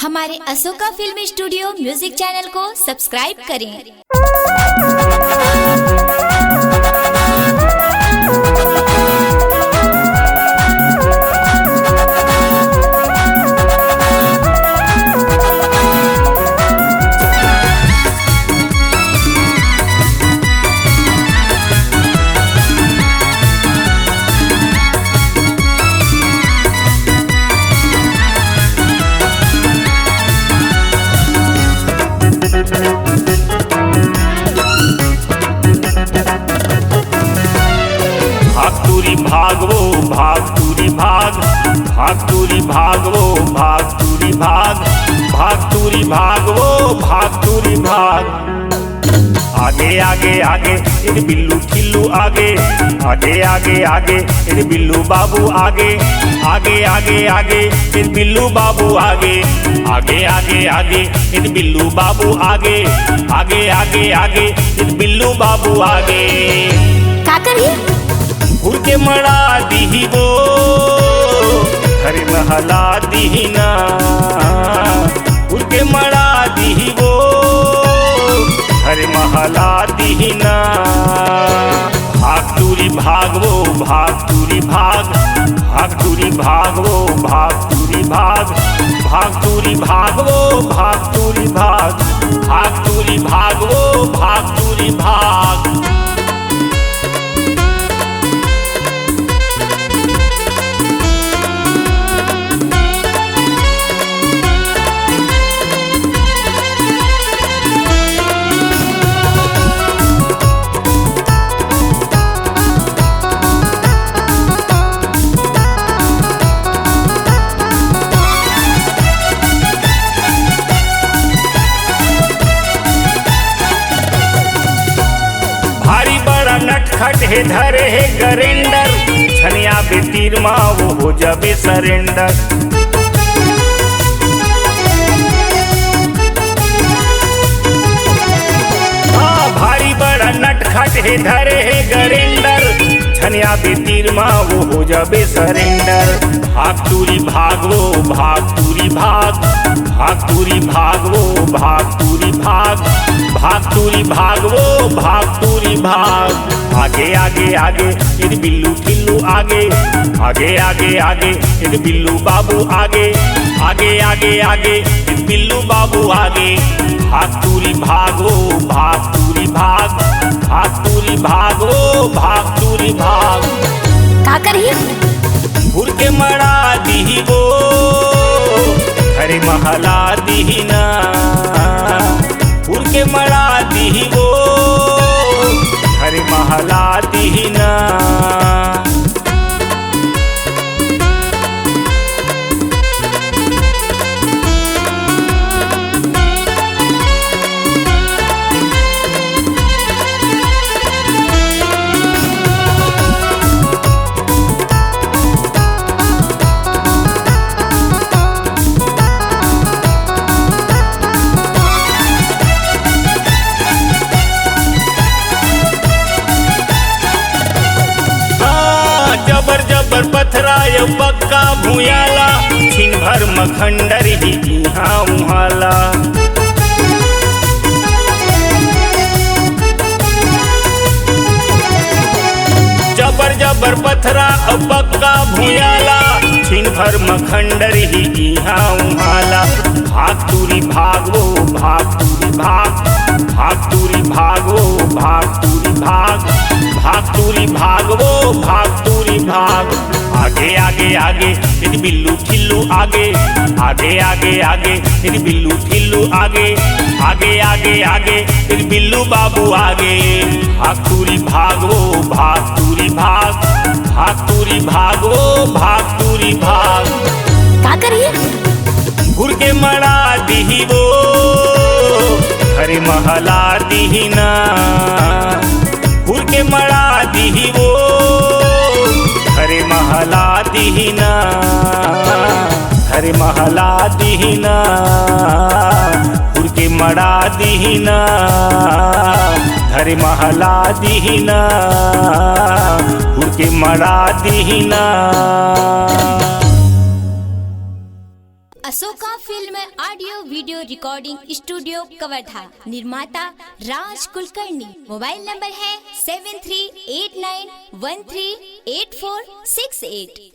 हमारे Ashoka film studio music channel को subscribe करें। भागतुरी भागवो भागतुरी भाग, भागतुरी भागवो भागतुरी भाग, भागतुरी भागवो भागतुरी भाग। आगे आगे आगे इन बिल्लू ठिल्लू आगे, आगे आगे आगे इन बिल्लू बाबू आगे, आगे आगे आगे इन बिल्लू बाबू आगे, आगे आगे आगे इन बिल्लू बाबू आगे, आगे आगे आगे इन बिल्लू बाबू आगे। का करी उड़ के मड़ा दी वो घर महला दीना, उड़ के मड़ा दी वो घर महला दीना। भागतुरी भागवो भागतुरी भाग, भागतुरी भागवो भागतुरी भाग, भागतुरी भागवो भागतुरी भाग, भागतुरी भागवो भागतुरी भाग। नटखट है धरे है गरेंडर, छनिया पे तीर माँ वो हो जाबे सरेंडर। भारी बड़ा नटखट है धरे है गरेंडर, छनिया पे तीर माँ वो हो जाबे सरेंडर। भागतुरी भागवो भागतुरी भाग, भागतुरी भागवो भागतुरी भाग, भागतुरी भागवो भागतुरी भाग। आगे आगे आगे इन बिल्लू ठिल्लू आगे, आगे आगे आगे इन बिल्लू बाबू आगे, आगे आगे आगे इन बिल्लू बाबू आगे। भागतुरी भागवो भागतुरी भाग, भागतुरी भागवो भागतुरी भाग। का करी उड़ के मड़ा दी वो घर महला दीना, उड़ के मड़ा दी वो घर महला दीना। जबर जबर पथराय पक्का भूयाला, छिन भर मखंडर ही इहाँ उहाला। जबर जबर पथरा पक्का भूयाला, छिन भर मखंडर ही इहाँ उहाला। भागतुरी भागवो भागतुरी भाग, भागतुरी भागवो भागतुरी भाग, भागतुरी भागवो भागतुरी भाग। आगे आगे आगे इन बिल्लू ठिल्लू आगे, आगे आगे आगे इन बिल्लू ठिल्लू आगे, आगे आगे आगे इन बिल्लू बाबू आगे। भागतुरी भागवो भागतुरी भाग, भागतुरी भागवो भागतुरी भाग। का करी उड़ के मड़ा दी वो घर महला दीना, उड़ के मड़ा दी वो घर महला दीना, घर महला दीना। उड़ के मड़ा दीना घर महला दीना, उड़ के मड़ा दीना। Ashoka film audio video recording studio Kawardha. निर्माता राज कुलकर्णी। मोबाइल नंबर है 7389138468।